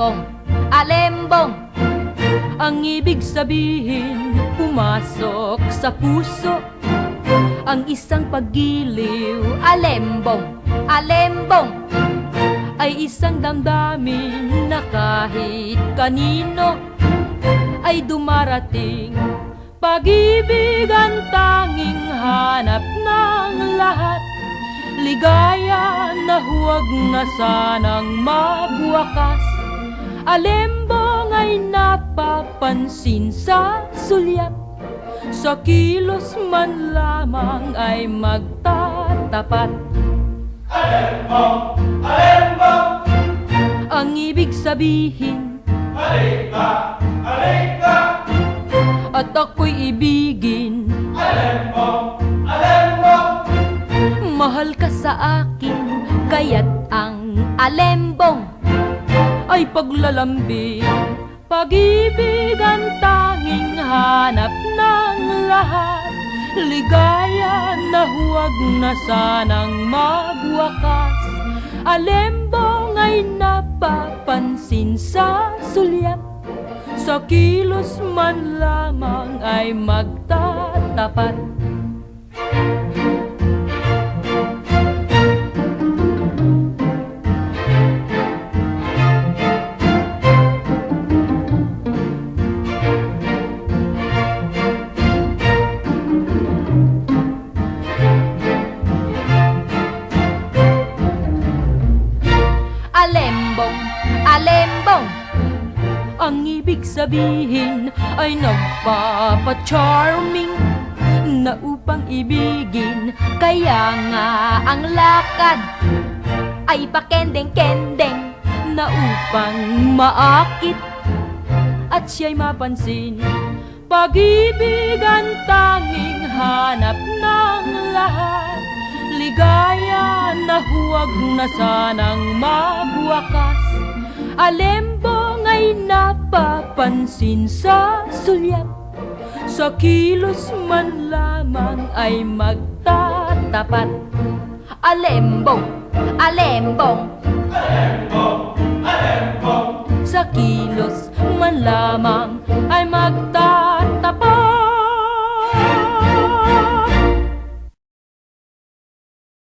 alembong, alembong. Ang ibig sabihin, pumasok sa puso ang isang paggiliw. Alembong, alembong ay isang damdamin na kahit kanino ay dumarating. Pag-ibig ang tanging hanap ng lahat, ligaya na huwag na sanang magwakas. Alembong ay napapansin sa sulyap, sa kilos man lamang ay magtatapat. Alembong, alembong, Ang ibig sabihin, halika, halika. at ako'y ibigin. Alembong, alembong, Mahal ka sa akin, kaya't ang alembong ay paglalambing. Pag-ibig ang tanging hanap ng lahat, ligaya na huwag na sanang magwakas. Alembong ay napapansin sa sulyap, sa kilos man lamang ay magtatapat. Alembong, alembong, ang ibig sabihin ay nagpapa-charming na upang ibigin. Kaya nga ang lakad ay pakendeng-kendeng na upang maakit at siya'y mapansin. Pag-ibig ang tanging hanap ng lahat, ligaya na huwag na sanang magwakas. Alembong ay napapansin sa sulyap, sa kilos man lamang ay magtatapat. Alembong, alembong, alembong, alembong. sa kilos man lamang ay magtatapat.